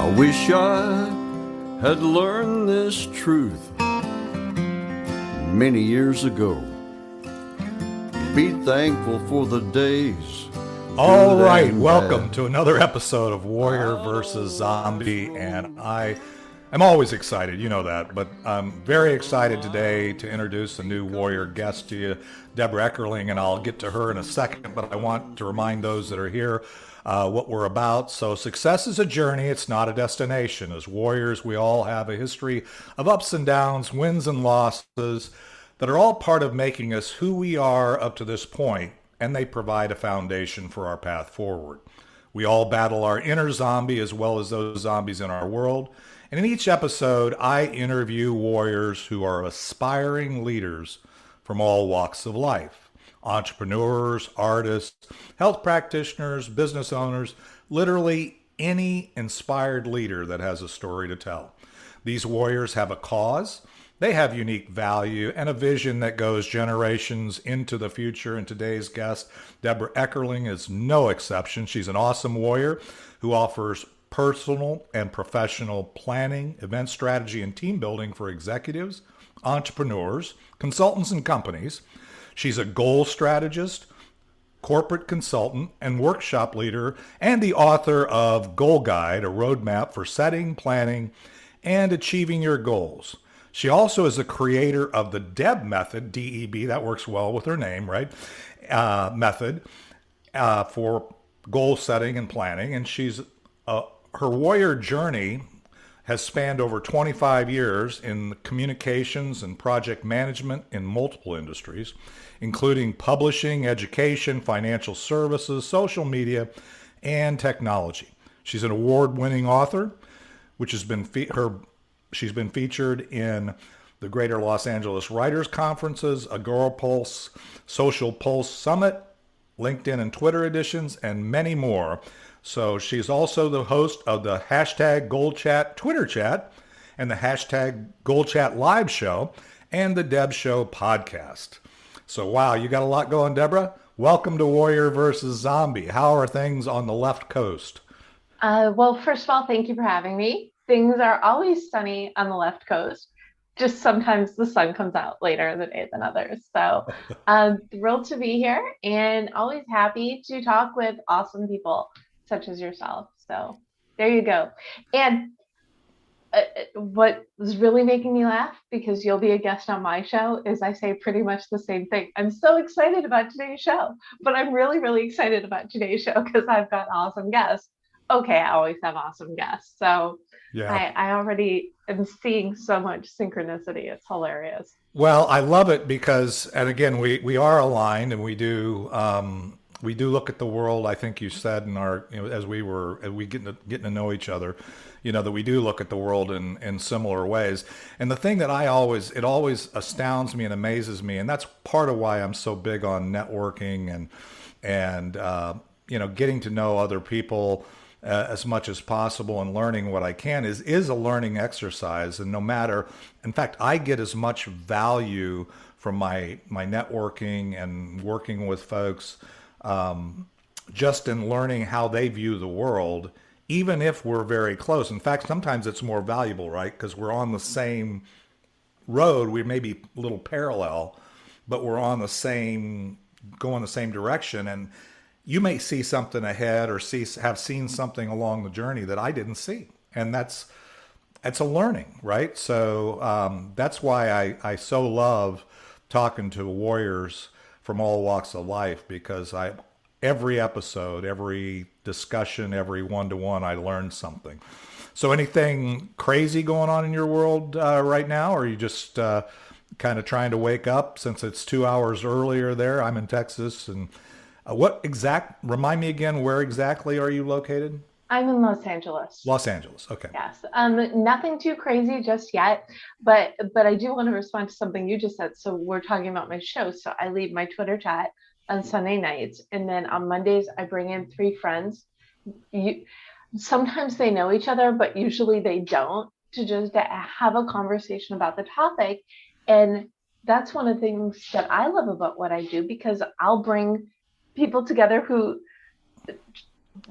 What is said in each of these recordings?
I wish I had learned this truth many years ago. Be thankful for the days. All right, welcome to another episode of Warrior versus Zombie, and I am always excited, you know that, but I'm very excited today to introduce a new Warrior guest to you, Debra Eckerling, and I'll get to her in a second, but I want to remind those that are here what we're about. So success is a journey, it's not a destination. As warriors, we all have a history of ups and downs, wins and losses that are all part of making us who we are up to this point, and they provide a foundation for our path forward. We all battle our inner zombie as well as those zombies in our world. And in each episode, I interview warriors who are aspiring leaders from all walks of life. Entrepreneurs, artists, health practitioners, business owners, literally any inspired leader that has a story to tell. These warriors have a cause. They have unique value and a vision that goes generations into the future. And today's guest, Debra Eckerling, is no exception. She's an awesome warrior who offers personal and professional planning, event strategy, and team building for executives, entrepreneurs, consultants, and companies. She's a goal strategist, corporate consultant, and workshop leader, and the author of Goal Guide, a roadmap for setting, planning, and achieving your goals. She also is a creator of the DEB method, D-E-B, that works well with her name, right? Method for goal setting and planning. And her warrior journey has spanned over 25 years in communications and project management in multiple industries, including publishing, education, financial services, social media, and technology. She's an award-winning author, which has been she's been featured in the Greater Los Angeles Writers Conferences, Agora Pulse, Social Pulse Summit, LinkedIn and Twitter editions, and many more. So she's also the host of the hashtag Gold Chat Twitter chat and the hashtag Gold Chat live show and the Deb Show podcast. So wow, you got a lot going, Debra. Welcome to Warrior versus Zombie. How are things on the left coast? Well, first of all, thank you for having me. Things are always sunny on the left coast. Just sometimes the sun comes out later in the day than others. So I'm thrilled to be here and always happy to talk with awesome people such as yourself. So there you go. And what was really making me laugh, because you'll be a guest on my show, is I say pretty much the same thing. I'm so excited about today's show, but I'm really, really excited about today's show because I've got awesome guests. Okay, I always have awesome guests. So yeah. I already am seeing so much synchronicity. It's hilarious. Well, I love it because, and again, we are aligned, and we do look at the world. I think you said in our, as we getting to know each other, that we do look at the world in similar ways. And the thing that it always astounds me and amazes me, and that's part of why I'm so big on networking and getting to know other people as much as possible and learning what I can is a learning exercise. And in fact, I get as much value from my networking and working with folks just in learning how they view the world, even if we're very close. In fact, sometimes it's more valuable, right? Because we're on the same road. We may be a little parallel, but we're going the same direction. And you may see something ahead or have seen something along the journey that I didn't see. And that's a learning, right? So that's why I so love talking to warriors from all walks of life, because every episode, every discussion, every one-to-one, I learn something. So anything crazy going on in your world right now? Or are you just kind of trying to wake up since it's 2 hours earlier there? I'm in Texas. And remind me again, where exactly are you located? I'm in Los Angeles. Los Angeles, okay. Yes, nothing too crazy just yet, but I do want to respond to something you just said. So we're talking about my show. So I lead my Twitter chat on Sunday nights, and then on Mondays I bring in 3 friends. Sometimes they know each other, but usually they don't, to just have a conversation about the topic. And that's one of the things that I love about what I do, because I'll bring people together who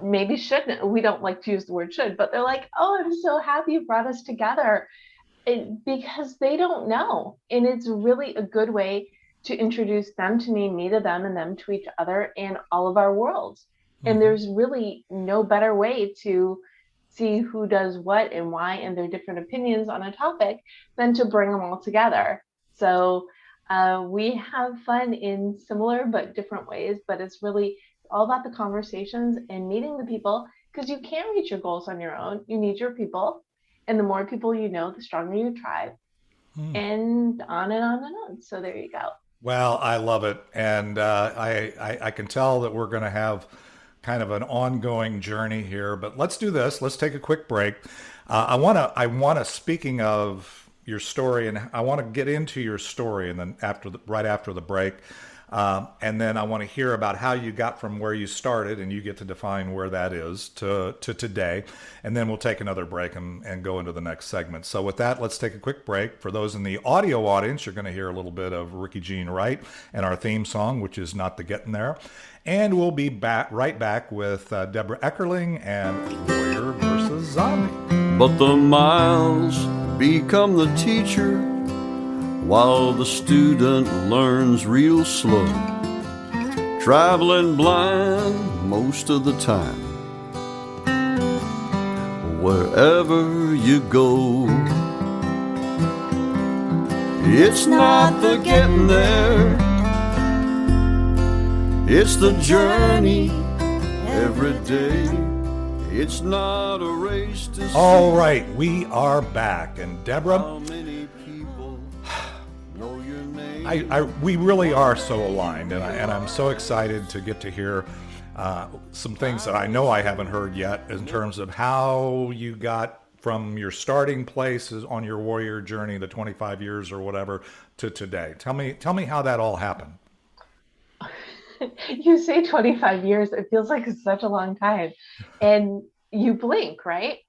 maybe shouldn't, we don't like to use the word should, but they're like, oh, I'm so happy you brought us together. Because they don't know. And it's really a good way to introduce them to me to them, and them to each other in all of our worlds. And Mm-hmm. there's really no better way to see who does what and why and their different opinions on a topic than to bring them all together. So we have fun in similar but different ways, but it's really all about the conversations and meeting the people, because you can't reach your goals on your own. You need your people, and the more people you know, the stronger your tribe, Mm. and on and on and on. So there you go. Well, I love it, and I can tell that we're going to have kind of an ongoing journey here. But let's do this. Let's take a quick break. I wanna. Speaking of your story, and I want to get into your story, and then right after the break, and then I want to hear about how you got from where you started, and you get to define where that is to today. And then we'll take another break and go into the next segment. So with that, let's take a quick break. For those in the audio audience, you're going to hear a little bit of Ricky Jean Wright and our theme song, which is Not the Getting There. And we'll be right back with Debra Eckerling and Warrior versus Zombie. But the miles become the teacher while the student learns real slow, traveling blind most of the time. Wherever you go, it's not the getting there, it's the journey every day. It's not a race to see. All right, we are back, and Debra, How many people know your name? we really are so aligned, and I'm so excited to get to hear some things that I know I haven't heard yet in terms of how you got from your starting places on your warrior journey, the 25 years or whatever, to today. Tell me how that all happened. You say 25 years, it feels like it's such a long time. And you blink, right?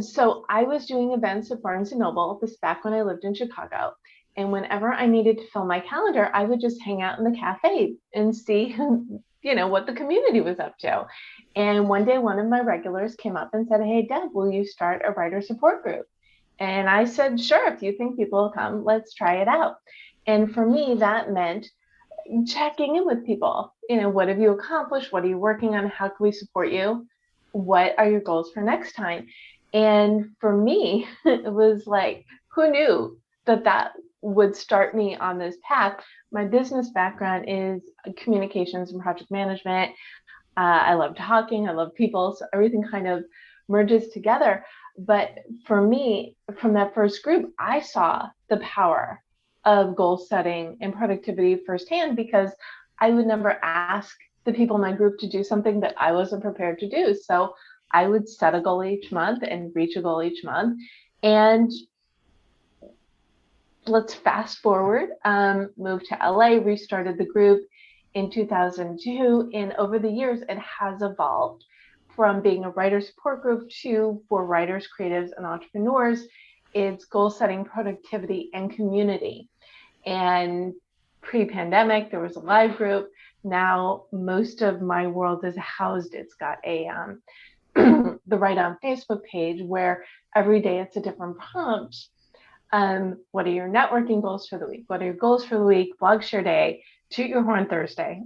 So I was doing events at Barnes and Noble, this back when I lived in Chicago. And whenever I needed to fill my calendar, I would just hang out in the cafe and see, what the community was up to. And one day, one of my regulars came up and said, "Hey, Deb, will you start a writer support group?" And I said, "Sure, if you think people will come, let's try it out." And for me, that meant checking in with people. What have you accomplished? What are you working on? How can we support you? What are your goals for next time? And for me, it was like, who knew that would start me on this path? My business background is communications and project management. I love talking, I love people, so everything kind of merges together. But for me, from that first group, I saw the power of goal setting and productivity firsthand, because I would never ask the people in my group to do something that I wasn't prepared to do. So I would set a goal each month and reach a goal each month. And let's fast forward, moved to LA, restarted the group in 2002. And over the years, it has evolved from being a writer support group to, for writers, creatives, and entrepreneurs, it's goal setting, productivity, and community. And pre-pandemic, there was a live group. Now most of my world is housed. It's got a the Write On Facebook page where every day it's a different prompt. What are your networking goals for the week? What are your goals for the week? Blog share day, toot your horn Thursday,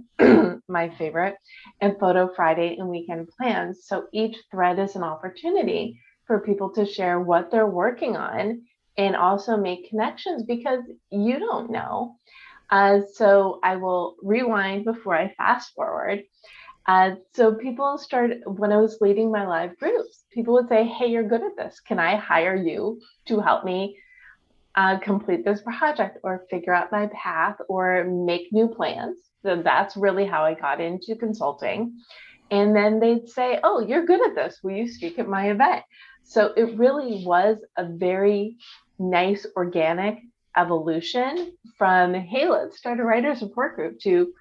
my favorite, and photo Friday, and weekend plans. So each thread is an opportunity for people to share what they're working on and also make connections, because you don't know. So I will rewind before I fast forward. So people started, when I was leading my live groups, people would say, "Hey, you're good at this. Can I hire you to help me complete this project or figure out my path or make new plans?" So that's really how I got into consulting. And then they'd say, "Oh, you're good at this. Will you speak at my event?" So it really was a very nice organic evolution from, "Hey, let's start a writer support group," to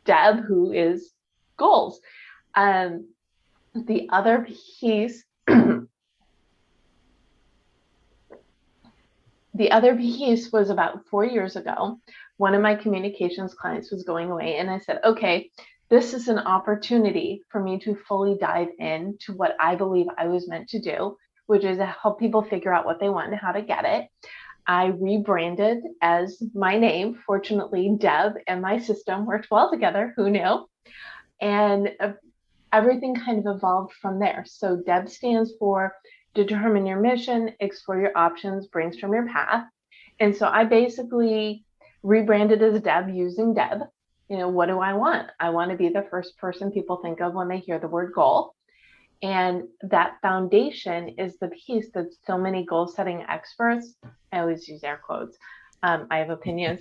Deb, who is goals. The other piece The other piece was about 4 years ago. One of my communications clients was going away, and I said, "Okay, this is an opportunity for me to fully dive into what I believe I was meant to do, which is to help people figure out what they want and how to get it. I rebranded as my name. Fortunately, Deb and my system worked well together. Who knew? And everything kind of evolved from there. So Deb stands for determine your mission, explore your options, brainstorm your path. And so I basically rebranded as Deb using Deb. What do I want? I want to be the first person people think of when they hear the word goal. And that foundation is the piece that so many goal setting experts, I always use air quotes, I have opinions.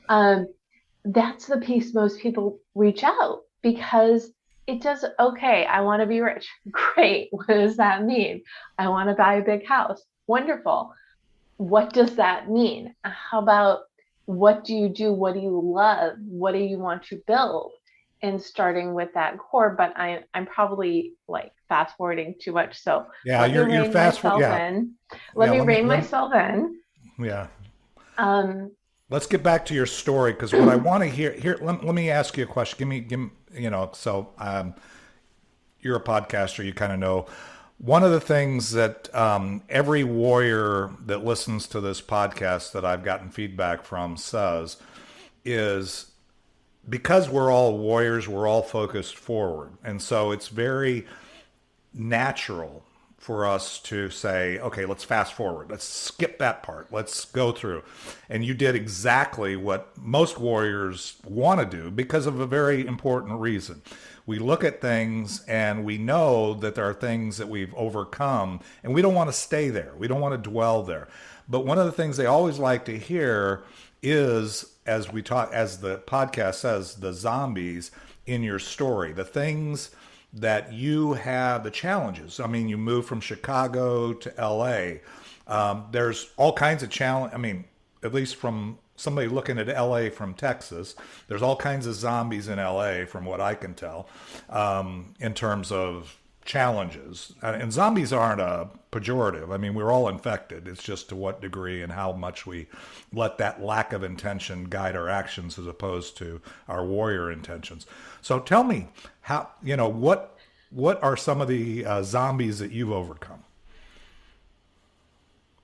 That's the piece most people reach out because it does. Okay, I want to be rich. Great. What does that mean? I want to buy a big house. Wonderful. What does that mean? How about what do you do? What do you love? What do you want to build? And starting with that core, but I'm probably like fast forwarding too much. So yeah, you're fast forwarding. Yeah. Let me rein myself in. Yeah. Let's get back to your story because what I want to hear. Let me ask you a question. Give me. So you're a podcaster. You kind of know. One of the things that every warrior that listens to this podcast that I've gotten feedback from says is because we're all warriors, we're all focused forward. And so it's very natural for us to say, okay, let's fast forward. Let's skip that part. Let's go through. And you did exactly what most warriors want to do because of a very important reason. We look at things and we know that there are things that we've overcome and we don't want to stay there. We don't want to dwell there. But one of the things they always like to hear is, as the podcast says, the zombies in your story, the things that you have, the challenges. I mean, you moved from Chicago to LA. There's all kinds of challenge. I mean, at least from somebody looking at LA from Texas, there's all kinds of zombies in LA from what I can tell, in terms of challenges. And zombies aren't a pejorative. I mean, we're all infected. It's just to what degree and how much we let that lack of intention guide our actions as opposed to our warrior intentions. So tell me how, what are some of the zombies that you've overcome?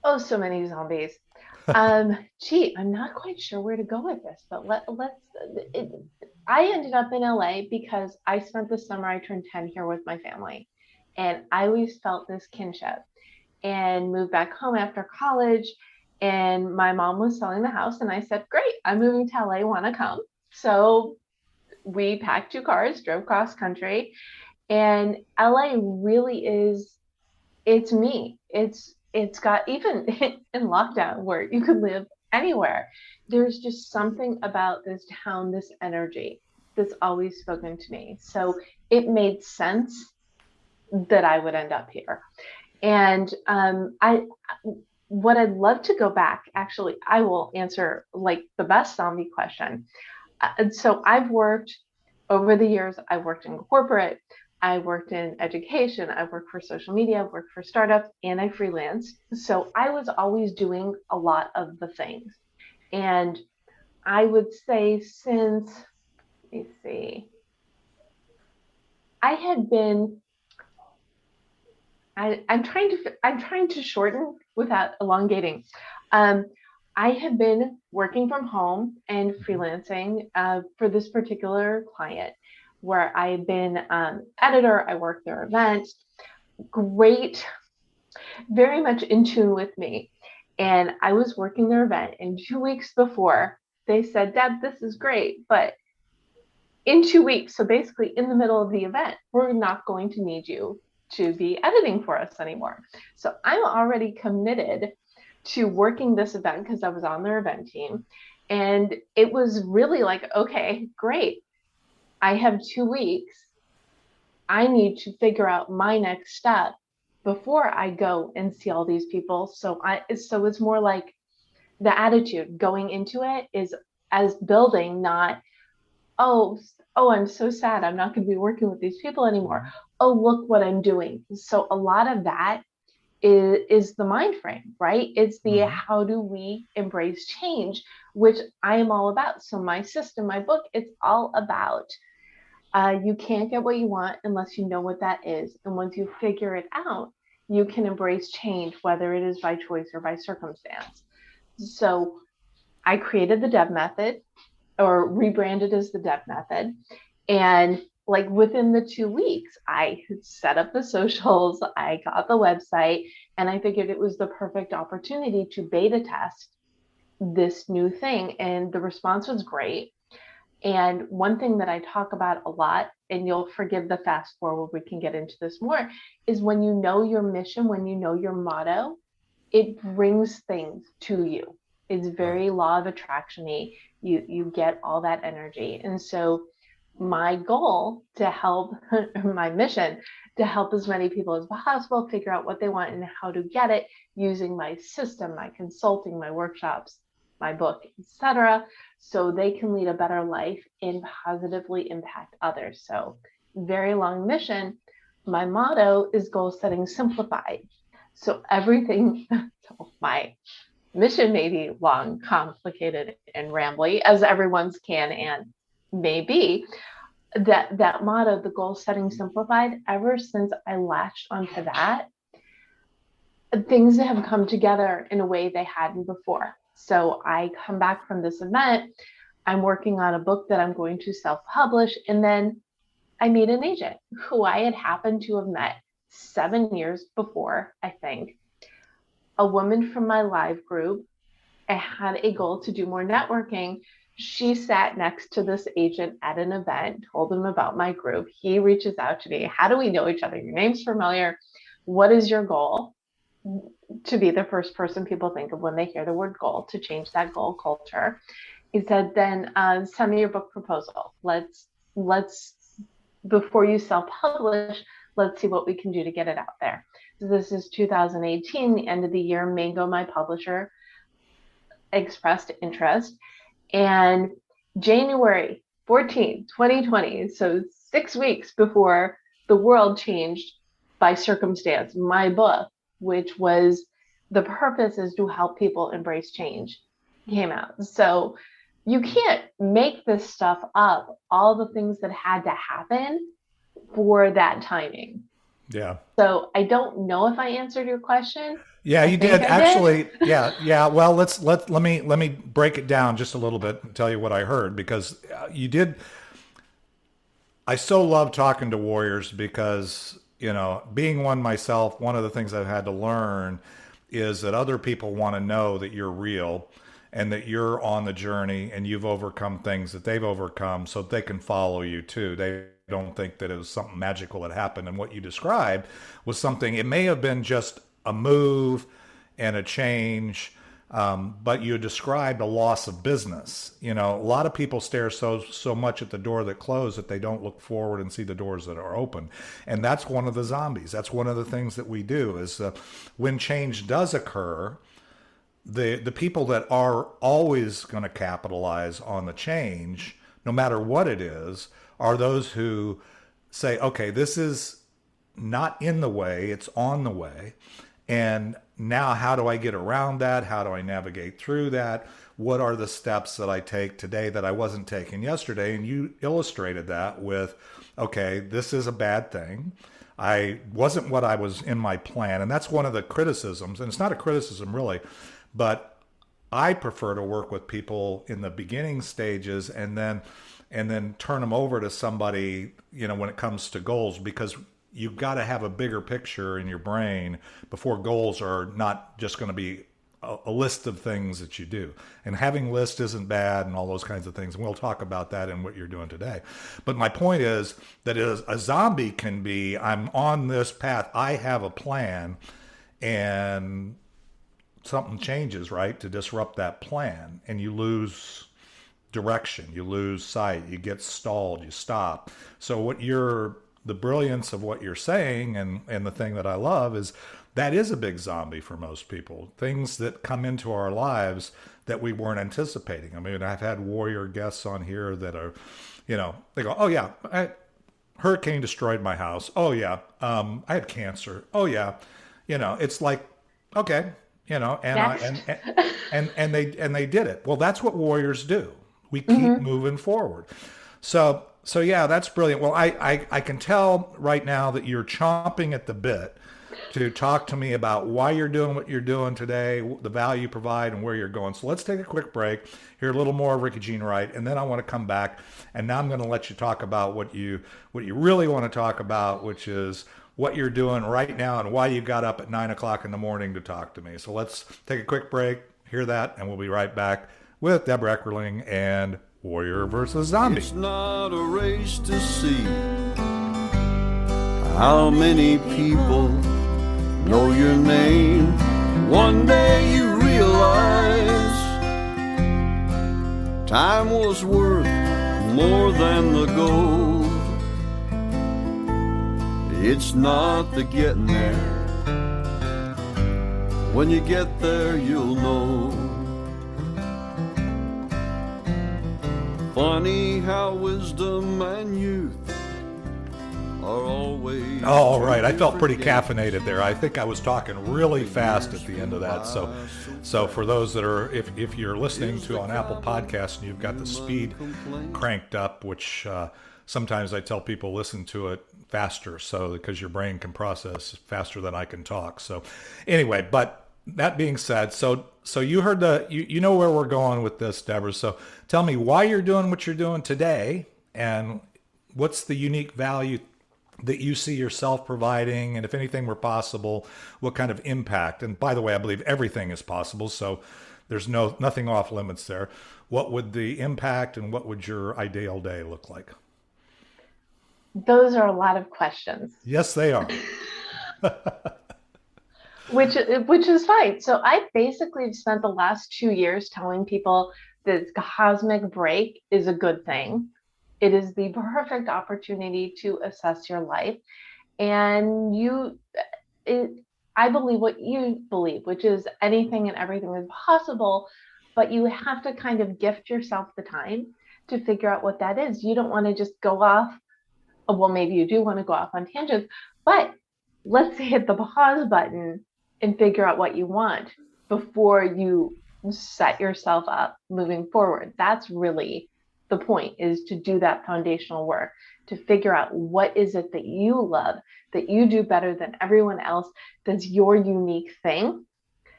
Oh, so many zombies. I'm not quite sure where to go with this, but I ended up in LA because I spent the summer, I turned 10 here with my family. And I always felt this kinship and moved back home after college. And my mom was selling the house. And I said, great, I'm moving to LA, want to come? So we packed 2 cars, drove cross country. And LA really it's me. It's got, even in lockdown where you could live anywhere, there's just something about this town, this energy that's always spoken to me. So it made sense that I would end up here. And what I'd love to go back, actually, I will answer like the best zombie question. So over the years, I've worked in corporate, I worked in education, I worked for social media, I worked for startups, and I freelance. So I was always doing a lot of the things. And I would say since, let me see, I had been, I'm trying to shorten without elongating. I have been working from home and freelancing for this particular client where I've been editor, I work their events, great, very much in tune with me. And I was working their event, and 2 weeks before, they said, Deb, this is great, but in 2 weeks, so basically in the middle of the event, we're not going to need you to be editing for us anymore. So I'm already committed to working this event because I was on their event team. And it was really like, okay, great. I have 2 weeks. I need to figure out my next step before I go and see all these people. So it's more like the attitude going into it is as building, not, oh, I'm so sad, I'm not going to be working with these people anymore. Oh, look what I'm doing. So a lot of that is the mind frame, right? It's the how do we embrace change, which I am all about. So my system, my book, it's all about You can't get what you want unless you know what that is. And once you figure it out, you can embrace change, whether it is by choice or by circumstance. So I created the Deb method, or rebranded as the Deb method. And like within the 2 weeks, I set up the socials, I got the website, and I figured it was the perfect opportunity to beta test this new thing. And the response was great. And one thing that I talk about a lot, and you'll forgive the fast forward, we can get into this more, is when you know your mission, when you know your motto, it brings things to you. It's Right. very law of attraction-y. You get all that energy. And so my goal to help, my mission to help as many people as possible figure out what they want and how to get it using my system, my consulting, my workshops, my book, etc., so they can lead a better life and positively impact others. So very long mission. My motto is goal setting simplified. So everything, so my mission may be long, complicated, and rambly, as everyone's can and may be. That motto, the goal setting simplified, ever since I latched onto that, things have come together in a way they hadn't before. So I come back from this event, I'm working on a book that I'm going to self-publish, and then I meet an agent who I had happened to have met 7 years before, I think, a woman from my live group. I had a goal to do more networking. She sat next to this agent at an event, told him about my group. He reaches out to me. How do we know each other? Your name's familiar. What is your goal? To be the first person people think of when they hear the word goal, to change that goal culture. He said, then send me your book proposal. Let's before you self-publish, let's see what we can do to get it out there. So this is 2018, the end of the year. Mango, my publisher, expressed interest. And January 14, 2020, so 6 weeks before the world changed by circumstance, my book, which was the purpose is to help people embrace change, came out. So you can't make this stuff up, all the things that had to happen for that timing. Yeah. So I don't know if I answered your question. Yeah, I you think did I actually. did. Yeah. Well, let me break it down just a little bit and tell you what I heard, because you did. I so love talking to warriors because, being one myself, one of the things I've had to learn is that other people want to know that you're real and that you're on the journey and you've overcome things that they've overcome so they can follow you too. They don't think that it was something magical that happened. And what you described was something, it may have been just a move and a change, but you described a loss of business. A lot of people stare so much at the door that closed that they don't look forward and see the doors that are open. And that's one of the zombies. That's one of the things that we do is when change does occur, the people that are always going to capitalize on the change, no matter what it is, are those who say, okay, this is not in the way, it's on the way. And now how do I get around that? How do I navigate through that? What are the steps that I take today that I wasn't taking yesterday? And you illustrated that with, okay, this is a bad thing. I wasn't what I was in my plan. And that's one of the criticisms. And it's not a criticism really, but I prefer to work with people in the beginning stages and then turn them over to somebody, when it comes to goals, because you've got to have a bigger picture in your brain before goals are not just going to be a list of things that you do. And having lists isn't bad and all those kinds of things. And we'll talk about that in what you're doing today. But my point is that a zombie can be, I'm on this path, I have a plan, and something changes, right, to disrupt that plan, and you lose direction, you lose sight, you get stalled, you stop. So the brilliance of what you're saying, and the thing that I love is that is a big zombie for most people. Things that come into our lives that we weren't anticipating. I mean, I've had warrior guests on here that are, they go, oh yeah, hurricane destroyed my house. Oh yeah, I had cancer. Oh yeah, it's like, okay, and they did it. Well, that's what warriors do. We keep moving forward. So So yeah, that's brilliant. Well, I can tell right now that you're chomping at the bit to talk to me about why you're doing what you're doing today, the value you provide, and where you're going. So let's take a quick break, hear a little more of Ricky Jean Wright, and then I want to come back. And now I'm going to let you talk about what you really want to talk about, which is what you're doing right now and why you got up at 9 o'clock in the morning to talk to me. So let's take a quick break, hear that, and we'll be right back with Debra Eckerling and Warrior versus Zombie. It's not a race to see how many people know your name. One day you realize time was worth more than the gold. It's not the getting there. When you get there, you'll know. Funny how wisdom and youth are always. All right, I felt pretty caffeinated there. I think I was talking really fast at the end of that. So for those that are, if you're listening to on Apple Podcasts and you've got the speed cranked up, which sometimes I tell people listen to it faster, so because your brain can process faster than I can talk. So anyway, but that being said, so you heard you know where we're going with this, Debra. So tell me why you're doing what you're doing today, and what's the unique value that you see yourself providing, and if anything were possible, what kind of impact? And by the way, I believe everything is possible, so there's nothing off limits there. What would the impact and what would your ideal day look like? Those are a lot of questions. Yes, they are. Which is fine. So I basically spent the last 2 years telling people that cosmic break is a good thing. It is the perfect opportunity to assess your life. And I believe what you believe, which is anything and everything is possible, but you have to kind of gift yourself the time to figure out what that is. You don't want to just go off. Well, maybe you do want to go off on tangents, but let's hit the pause button and figure out what you want before you set yourself up moving forward. That's really the point, is to do that foundational work, to figure out what is it that you love, that you do better than everyone else, that's your unique thing.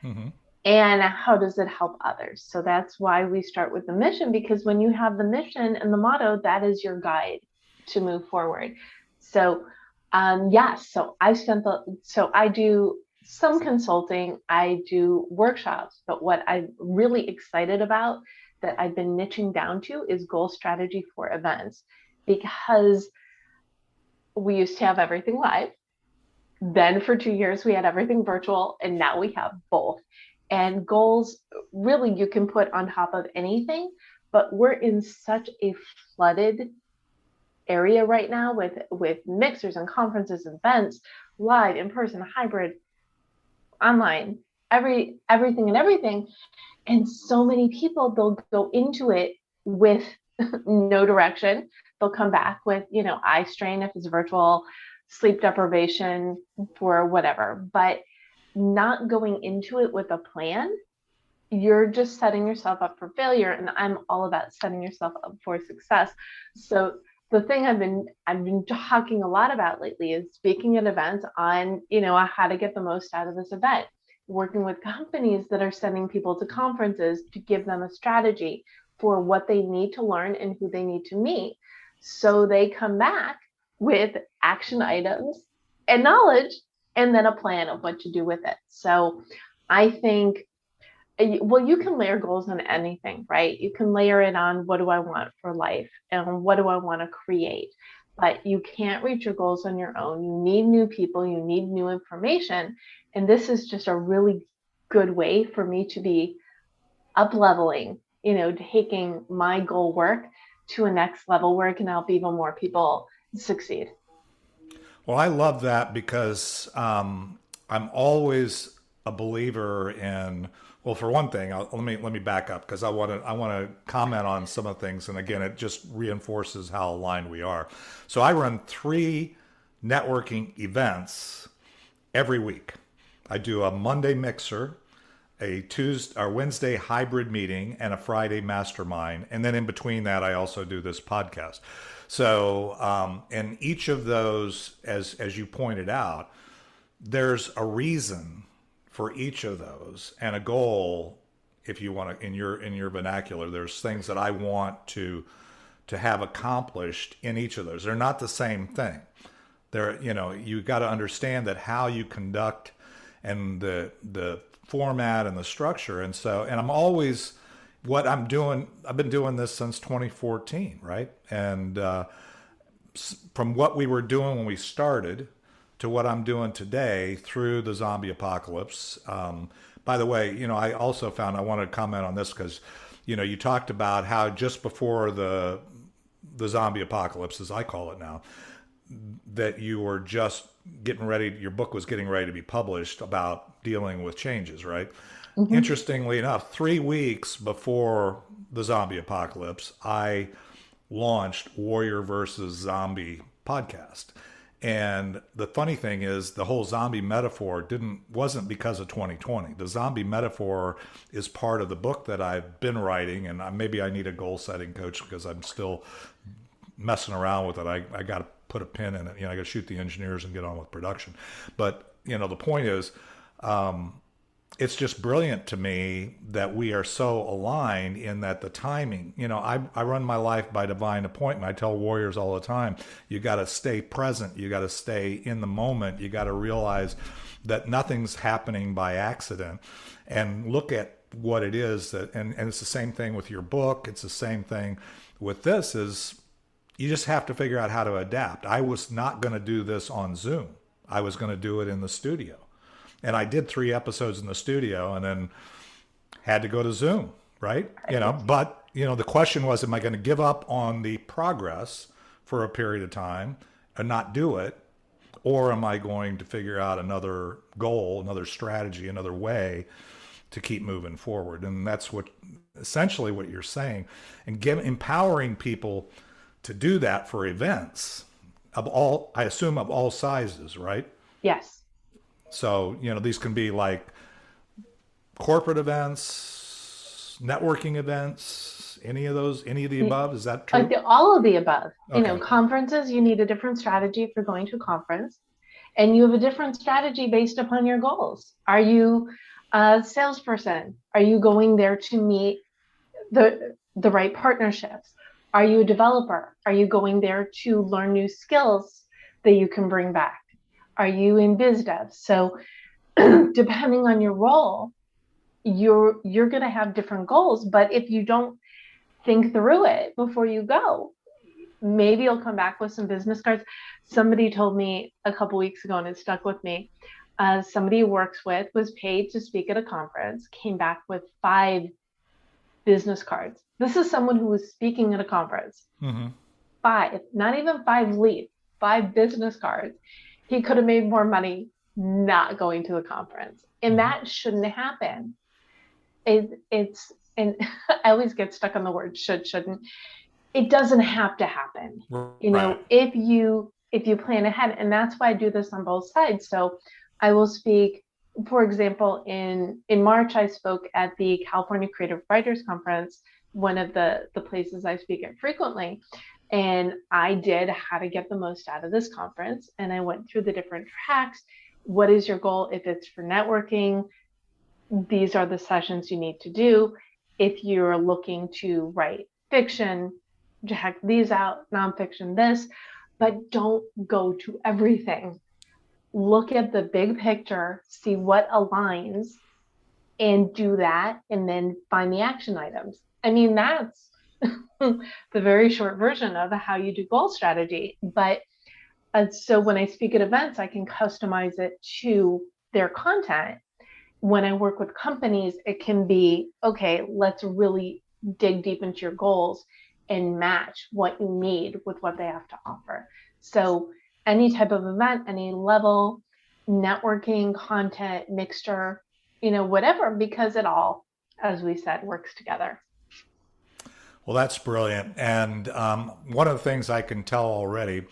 Mm-hmm. And how does it help others? So that's why we start with the mission, because when you have the mission and the motto, that is your guide to move forward. So so I do some consulting, I do workshops, but what I'm really excited about that I've been niching down to is goal strategy for events, because we used to have everything live. Then for 2 years, we had everything virtual, and now we have both. And goals, really, you can put on top of anything, but we're in such a flooded area right now with mixers and conferences, events, live, in person, hybrid, online, everything. And so many people, they'll go into it with no direction. They'll come back with, eye strain if it's virtual, sleep deprivation for whatever, but not going into it with a plan. You're just setting yourself up for failure. And I'm all about setting yourself up for success. So the thing I've been talking a lot about lately is speaking at events on, how to get the most out of this event, working with companies that are sending people to conferences to give them a strategy for what they need to learn and who they need to meet. So they come back with action items and knowledge, and then a plan of what to do with it. So I think, well, you can layer goals on anything, right? You can layer it on, what do I want for life and what do I want to create? But you can't reach your goals on your own. You need new people, you need new information. And this is just a really good way for me to be up-leveling, taking my goal work to a next level where it can help even more people succeed. Well, I love that, because I'm always a believer in, well, for one thing, let me back up, because I want to comment on some of the things, and again, it just reinforces how aligned we are. So I run 3 networking events every week. I do a Monday mixer, a Tuesday or Wednesday hybrid meeting, and a Friday mastermind, and then in between that, I also do this podcast. So, and each of those, as you pointed out, there's a reason for each of those and a goal. If you want to, in your vernacular, there's things that I want to have accomplished in each of those. They're not the same thing. They're, you got to understand that how you conduct and the format and the structure. And so, and I'm always, what I'm doing, I've been doing this since 2014, right? And from what we were doing when we started to what I'm doing today through the zombie apocalypse. By the way, I also found, I wanted to comment on this because, you talked about how just before the zombie apocalypse, as I call it now, that you were just getting ready, your book was getting ready to be published about dealing with changes, right? Mm-hmm. Interestingly enough, 3 weeks before the zombie apocalypse, I launched Warrior versus Zombie podcast. And the funny thing is, the whole zombie metaphor wasn't because of 2020. The zombie metaphor is part of the book that I've been writing, and maybe I need a goal setting coach because I'm still messing around with it. I got to put a pin in it. I got to shoot the engineers and get on with production. But the point is, it's just brilliant to me that we are so aligned in that the timing, I run my life by divine appointment. I tell warriors all the time, you got to stay present. You got to stay in the moment. You got to realize that nothing's happening by accident and look at what it is that, and it's the same thing with your book. It's the same thing with this is you just have to figure out how to adapt. I was not going to do this on Zoom. I was going to do it in the studio. And I did 3 episodes in the studio and then had to go to Zoom, right? But, the question was, am I going to give up on the progress for a period of time and not do it? Or am I going to figure out another goal, another strategy, another way to keep moving forward? And that's essentially what you're saying. And empowering people to do that for events I assume of all sizes, right? Yes. So, these can be like corporate events, networking events, any of the above. Is that true? All of the above. Okay. Conferences, you need a different strategy for going to a conference, and you have a different strategy based upon your goals. Are you a salesperson? Are you going there to meet the right partnerships? Are you a developer? Are you going there to learn new skills that you can bring back? Are you in biz dev? So depending on your role, you're going to have different goals. But if you don't think through it before you go, maybe you'll come back with some business cards. Somebody told me a couple weeks ago, and it stuck with me. Somebody who works with was paid to speak at a conference, came back with 5 business cards. This is someone who was speaking at a conference. Mm-hmm. 5, not even 5 leads, 5 business cards. He could have made more money not going to the conference. And that shouldn't happen. It's, and I always get stuck on the word shouldn't. It doesn't have to happen. Right. If you plan ahead, and that's why I do this on both sides. So I will speak, for example, in March, I spoke at the California Creative Writers Conference, one of the places I speak at frequently. And I did how to get the most out of this conference. And I went through the different tracks. What is your goal? If it's for networking, these are the sessions you need to do. If you're looking to write fiction, check these out, nonfiction, this, but don't go to everything. Look at the big picture, see what aligns, and do that, and then find the action items. I mean, that's the very short version of how you do goal strategy. But so when I speak at events, I can customize it to their content. When I work with companies, it can be, okay, let's really dig deep into your goals and match what you need with what they have to offer. So any type of event, any level, networking, content, mixture, whatever, because it all, as we said, works together. Well, that's brilliant. And one of the things I can tell already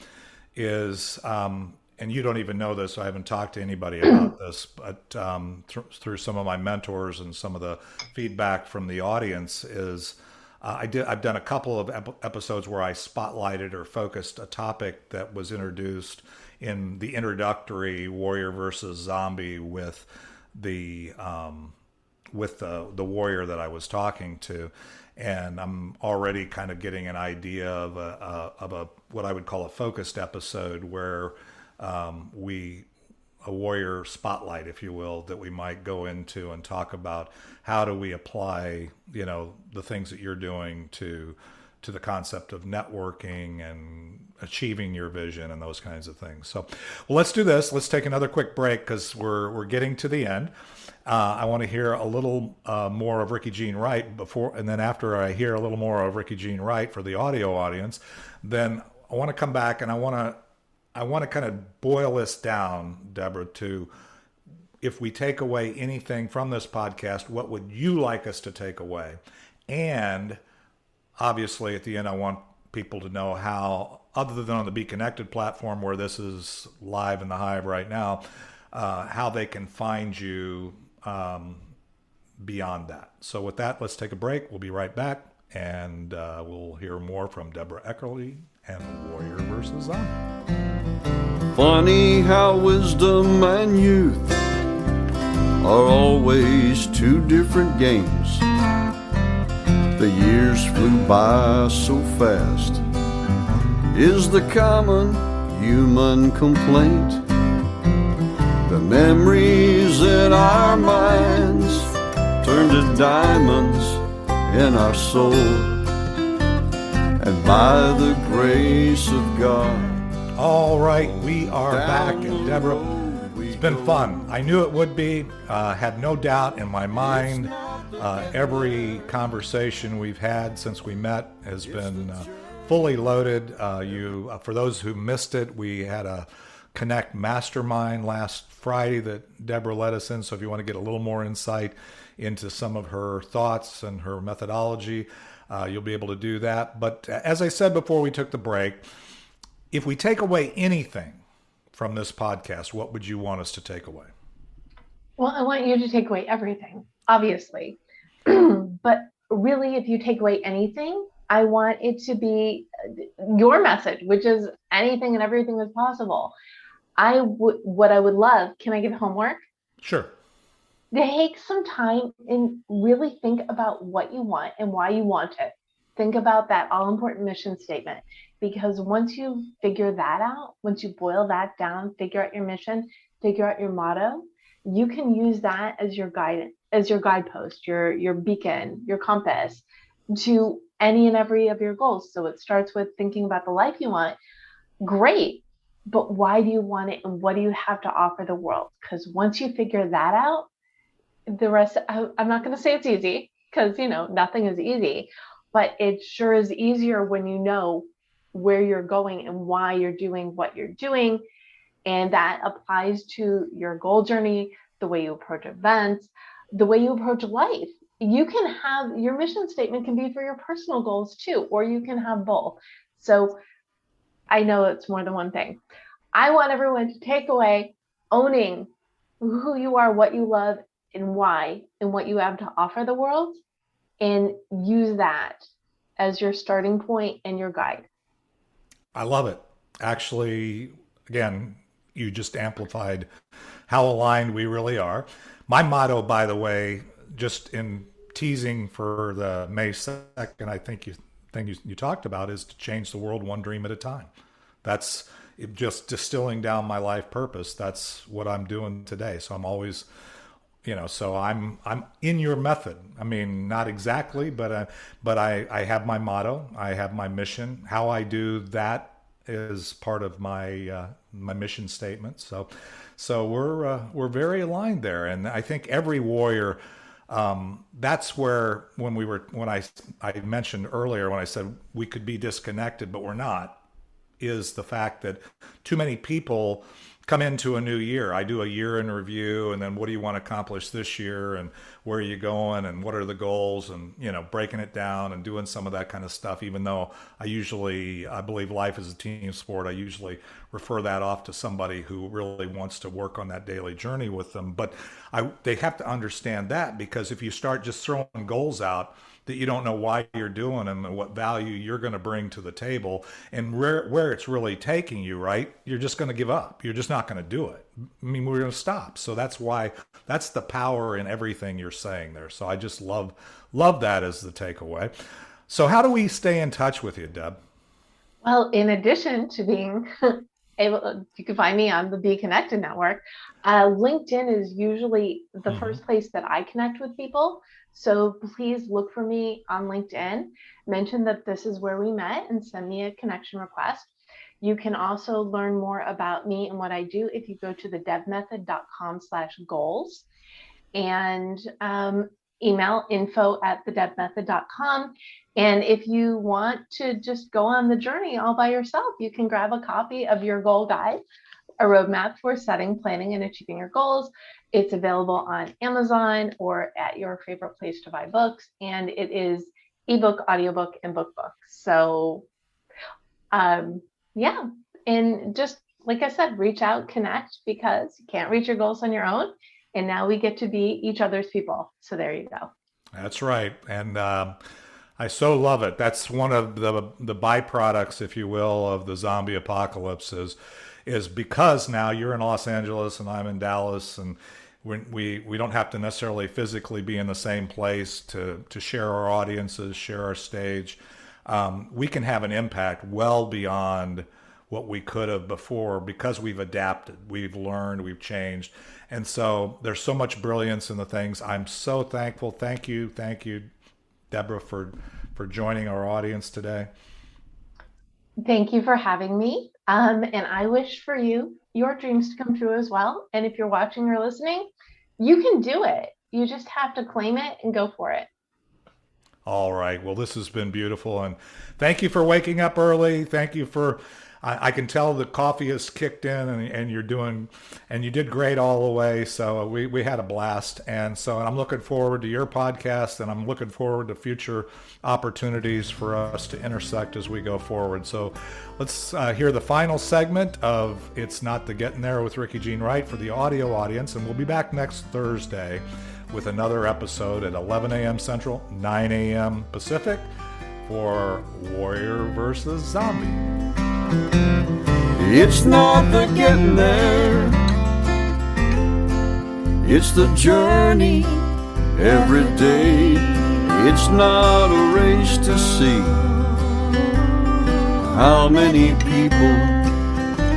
is, and you don't even know this, I haven't talked to anybody about this, but through some of my mentors and some of the feedback from the audience is I've done a couple of episodes where I spotlighted or focused a topic that was introduced in the introductory Warrior versus Zombie the with the warrior that I was talking to, and I'm already kind of getting an idea of a what I would call a focused episode where a warrior spotlight, if you will, that we might go into and talk about how do we apply, the things that you're doing to the concept of networking and achieving your vision and those kinds of things. So, well, let's do this. Let's take another quick break because we're getting to the end. I want to hear a little more of Ricky Jean Wright before, and then after I hear a little more of Ricky Jean Wright for the audio audience, then I want to come back and I want to kind of boil this down, Debra, to if we take away anything from this podcast, what would you like us to take away? And obviously, at the end, I want people to know how, other than on the Be Connected platform where this is live in the Hive right now, how they can find you beyond that. So with that, let's take a break. We'll be right back, and we'll hear more from Debra Eckerling and Warrior versus Zombie. Funny how wisdom and youth are always two different games. The years flew by so fast, is the common human complaint. The memories in our minds turn to diamonds in our soul, and by the grace of God. All right, we are back, and Debra, it's been fun. I knew it would be. Had no doubt in my mind. Every conversation we've had since we met has been fully loaded. For those who missed it, we had a Connect Mastermind last Friday that Debra led us in. So if you want to get a little more insight into some of her thoughts and her methodology, you'll be able to do that. But as I said before we took the break, if we take away anything from this podcast, what would you want us to take away? Well, I want you to take away everything, obviously. But really, if you take away anything, I want it to be your message, which is anything and everything is possible. What I would love, can I give homework? Sure. Take some time and really think about what you want and why you want it. Think about that all-important mission statement, because once you figure that out, once you boil that down, figure out your mission, figure out your motto, you can use that as your guidance, as your guidepost, your beacon, your compass to any and every of your goals. So it starts with thinking about the life you want. Great. But why do you want it, and what do you have to offer the world? Because once you figure that out, the rest, I'm not going to say it's easy, because, nothing is easy, but it sure is easier when you know where you're going and why you're doing what you're doing. And that applies to your goal journey, the way you approach events, the way you approach life. You can have your mission statement can be for your personal goals too, or you can have both. So I know it's more than one thing. I want everyone to take away owning who you are, what you love, and why, and what you have to offer the world, and use that as your starting point and your guide. I love it. Actually, again, you just amplified how aligned we really are. My motto, by the way, just in teasing for the May 2nd, I think you talked about, is to change the world one dream at a time. That's just distilling down my life purpose. That's what I'm doing today. So I'm always, so I'm in your method. I mean, not exactly, but I have my motto. I have my mission. How I do that is part of my my mission statement. So we're very aligned there, and I think every warrior. That's where when I mentioned earlier when I said we could be disconnected, but we're not, is the fact that too many people come into a new year. I do a year in review, and then what do you want to accomplish this year, and where are you going, and what are the goals, and breaking it down and doing some of that kind of stuff. Even though I believe life is a team sport, I usually refer that off to somebody who really wants to work on that daily journey with them. But they have to understand that, because if you start just throwing goals out that you don't know why you're doing them and what value you're going to bring to the table and where it's really taking you, right? You're just going to give up. You're just not going to do it. I mean, we're going to stop. So that's the power in everything you're saying there. So I just love that as the takeaway. So how do we stay in touch with you, Deb? Well, in addition to being you can find me on the Be Connected Network. LinkedIn is usually the first place that I connect with people. So please look for me on LinkedIn, mention that this is where we met, and send me a connection request. You can also learn more about me and what I do if you go to the debmethod.com/goals and email info@thedebmethod.com. And if you want to just go on the journey all by yourself, you can grab a copy of your goal guide, a roadmap for setting, planning, and achieving your goals. It's available on Amazon or at your favorite place to buy books. And it is ebook, audiobook, and book. So yeah. And just like I said, reach out, connect, because you can't reach your goals on your own. And now we get to be each other's people. So there you go. That's right. And I so love it. That's one of the byproducts, if you will, of the zombie apocalypse is because now you're in Los Angeles and I'm in Dallas, and we don't have to necessarily physically be in the same place to share our audiences, share our stage. We can have an impact well beyond what we could have before because we've adapted, we've learned, we've changed. And so there's so much brilliance in the things. I'm so thankful. Thank you, Debra, for joining our audience today. Thank you for having me. And I wish for you, your dreams to come true as well. And if you're watching or listening, you can do it. You just have to claim it and go for it. All right. Well, this has been beautiful. And thank you for waking up early. Thank you for, I can tell the coffee has kicked in and you did great all the way. So we had a blast. And I'm looking forward to your podcast, and I'm looking forward to future opportunities for us to intersect as we go forward. So let's hear the final segment of It's Not the Getting There with Ricky Jean Wright for the audio audience. And we'll be back next Thursday with another episode at 11 a.m. Central, 9 a.m. Pacific for Warrior versus Zombie. It's not the getting there, it's the journey every day. It's not a race to see how many people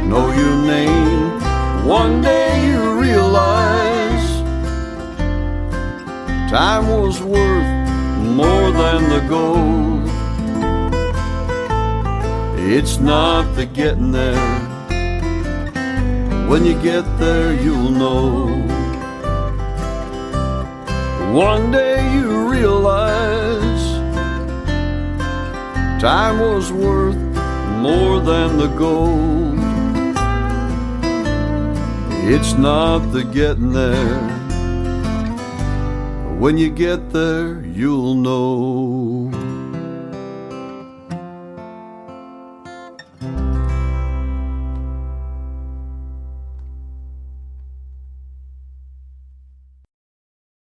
know your name. One day you realize time was worth more than the gold. It's not the getting there. When you get there, you'll know. One day you realize time was worth more than the gold. It's not the getting there. When you get there, you'll know.